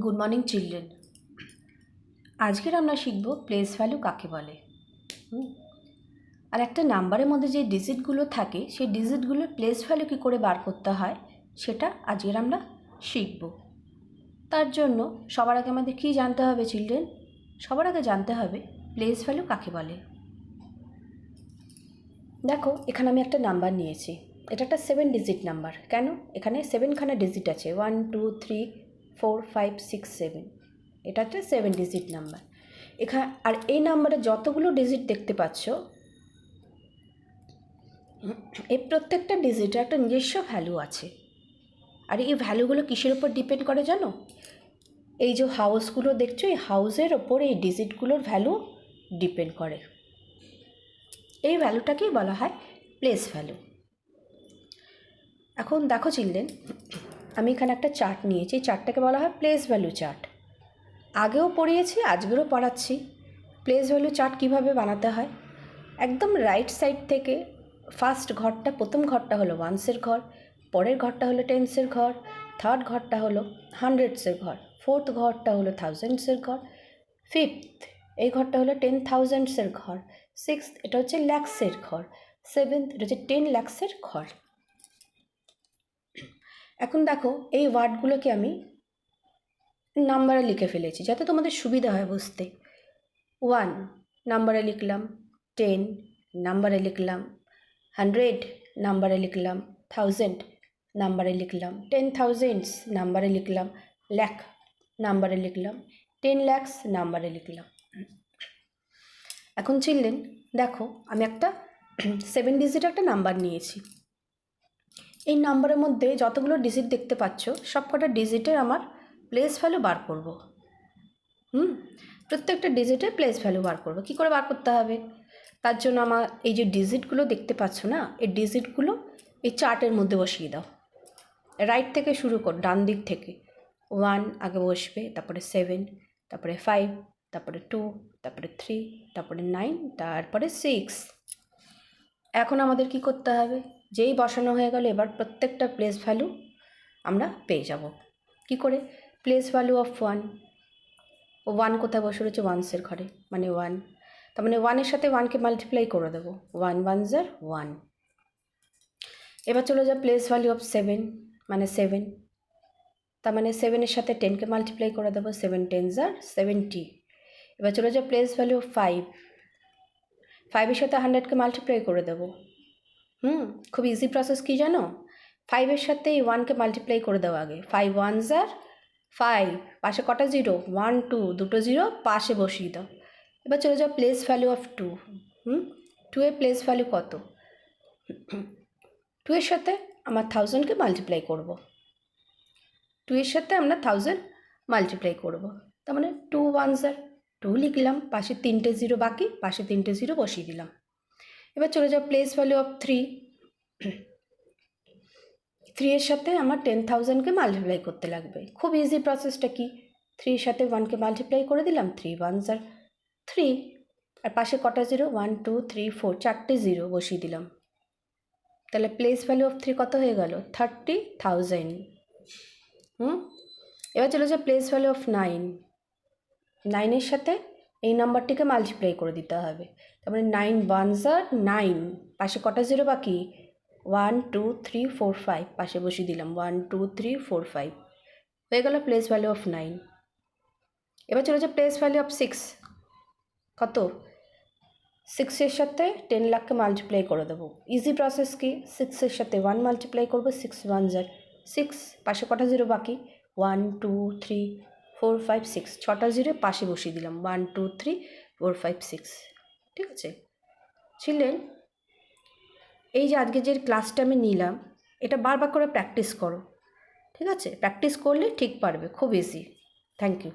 Good morning children. আজকের আমরা শিখব প্লেস ভ্যালু কাকে বলে। আর একটা নাম্বারের মধ্যে যে ডিজিটগুলো থাকে সেই ডিজিটগুলোর প্লেস ভ্যালু কী করে বার করতে হয় সেটা আজকের আমরা শিখব। তার জন্য সবার আগে আমাদের কী জানতে হবে চিলড্রেন? সবার আগে জানতে হবে প্লেস ভ্যালু কাকে বলে। দেখো, এখানে আমি একটা নাম্বার নিয়েছি। এটা একটা 7 ডিজিট নাম্বার। কেন? এখানে 7খানা ডিজিট আছে, 1 2 3 4 5 6 7। এটা একটা 7 ডিজিট নাম্বার। এখানে আর এই নাম্বারে যতগুলো ডিজিট দেখতে পাচ্ছ, এই প্রত্যেকটা ডিজিটের একটা নিজস্ব ভ্যালু আছে। আর এই ভ্যালুগুলো কিসের ওপর ডিপেন্ড করে জানো? এই যে হাউসগুলো দেখছো, এই হাউসের ওপর এই ডিজিটগুলোর ভ্যালু ডিপেন্ড করে। এই ভ্যালুটাকেই বলা হয় প্লেস ভ্যালু। এখন দেখো চিলড্রেন, আমি এখানে একটা চার্ট নিয়েছি। চার্টটাকে বলা হয় প্লেস ভ্যালু চার্ট। আগেও পড়িয়েছি, আজকেরও পড়াচ্ছি। প্লেস ভ্যালু চার্ট কীভাবে বানাতে হয়। একদম রাইট সাইড থেকে ফার্স্ট ঘরটা, প্রথম ঘরটা হলো ওয়ান্সের ঘর, পরের ঘরটা হলো টেন্সের ঘর, থার্ড ঘরটা হলো হান্ড্রেডসের ঘর, ফোর্থ ঘরটা হলো থাউজেন্ডসের ঘর, ফিফথ এই ঘরটা হলো 10,000-এর ঘর, সিক্সথ এটা হচ্ছে ল্যাক্সের ঘর, সেভেন্থ এটা হচ্ছে 10 লাখসের ঘর। এখন দেখো, এই ওয়ার্ডগুলোকে আমি নাম্বারে লিখে ফেলেছি যাতে তোমাদের সুবিধা হয় বুঝতে। 1 নাম্বারে লিখলাম, 10 নাম্বারে লিখলাম, 100 নাম্বারে লিখলাম, 1000 নাম্বারে লিখলাম, 10,000 নাম্বারে লিখলাম, লাখ নাম্বারে লিখলাম, 10 lakhs নাম্বারে লিখলাম। এখন চিনলেন, দেখো আমি একটা 7 ডিজিট একটা নাম্বার নিয়েছি। এই নাম্বারের মধ্যে যতগুলো ডিজিট দেখতে পাচ্ছ, সব কটা ডিজিটের আমার প্লেস ভ্যালু বার করব। প্রত্যেকটা ডিজিটের প্লেস ভ্যালু বার করব। কী করে বার করতে হবে? তার জন্য আমার এই যে ডিজিটগুলো দেখতে পাচ্ছ না, এই ডিজিটগুলো এই চার্টের মধ্যে বসিয়ে দাও। রাইট থেকে শুরু কর, ডান দিক থেকে। 1 আগে বসবে, তারপরে 7, তারপরে 5, তারপরে 2, তারপরে 3, তারপরে 9, তারপরে 6। এখন আমাদের কি করতে হবে? যেই বসানো হয়ে গেল, এবার প্রত্যেকটা প্লেস ভ্যালু আমরা পেয়ে যাব। কি করে? প্লেস ভ্যালু অফ 1, 1 কোথায় বসে রয়েছে? ওয়ান্সের ঘরে, মানে 1। তার মানে 1-এর সাথে 1কে মাল্টিপ্লাই করে দেবো, 1 1s are 1। এবার চলে যা প্লেস ভ্যালু অফ 7, মানে 7। তার মানে 7-এর সাথে 10কে মাল্টিপ্লাই করে দেবো, 7 10s are 70। এবার চলে যা প্লেস ভ্যালু অফ 5, 5-এর সাথে 100কে মাল্টিপ্লাই করে দেবো। খুব ইজি প্রসেস কি জানো? 5-এর সাথে এই 1কে মাল্টিপ্লাই করে দাও আগে। 5 1s are 5, পাশে কটা জিরো? 1 2, দুটো জিরো পাশে বসিয়ে দাও। এবার চলে যাও প্লেস ভ্যালু অফ 2। 2 এর প্লেস ভ্যালু কত? 2 এর সাথে আমার 1000কে মাল্টিপ্লাই করব। 2 এর সাথে আমরা 1000 মাল্টিপ্লাই করব। তার মানে 2 1s are 2 লিখলাম, পাশে 3টে জিরো বাকি, পাশে 3টে জিরো বসিয়ে দিলাম। এবার চলে যাও প্লেস ভ্যালু অফ 3। 3 এর সাথে আমার 10,000কে মাল্টিপ্লাই করতে লাগবে। খুব ইজি প্রসেসটা কি? 3 এর সাথে 1কে মাল্টিপ্লাই করে দিলাম, 3 1s are 3, আর পাশে কটা জিরো? 1 2 3 4, 4টে জিরো বসিয়ে দিলাম। তাহলে প্লেস ভ্যালু অফ 3 কত হয়ে গেল? 30,000। এবার চলে যাও প্লেস ভ্যালু অফ 9। 9-এর সাথে এই নাম্বারটিকে মাল্টিপ্লাই করে দিতে হবে। তার মানে 9 1s are 9, পাশে কটা জিরো বাকি? 1 2 3 4 5, পাশে বসিয়ে দিলাম 1 2 3 4 5। হয়ে গেল প্লেস ভ্যালু অফ 9। এবার চলে যাও প্লেস ভ্যালু অফ 6। কত? 6-এর সাথে 10 লাখকে মাল্টিপ্লাই করে দেবো। ইজি প্রসেস কি? 6-এর সাথে 1 মাল্টিপ্লাই করবো, 6 1s are 6, পাশে কটা জিরো বাকি? 1 2 3 4 5 6, 6টা জিরো পাশে বসিয়ে দিলাম, 1 2 3 4 5 6। ঠিক আছে চিলড্রেন, এই যে আজকে যে ক্লাসটা আমি নিলাম, এটা বারবার করে প্র্যাকটিস করো। ঠিক আছে? প্র্যাকটিস করলে ঠিক পারবে, খুব ইজি। Thank you.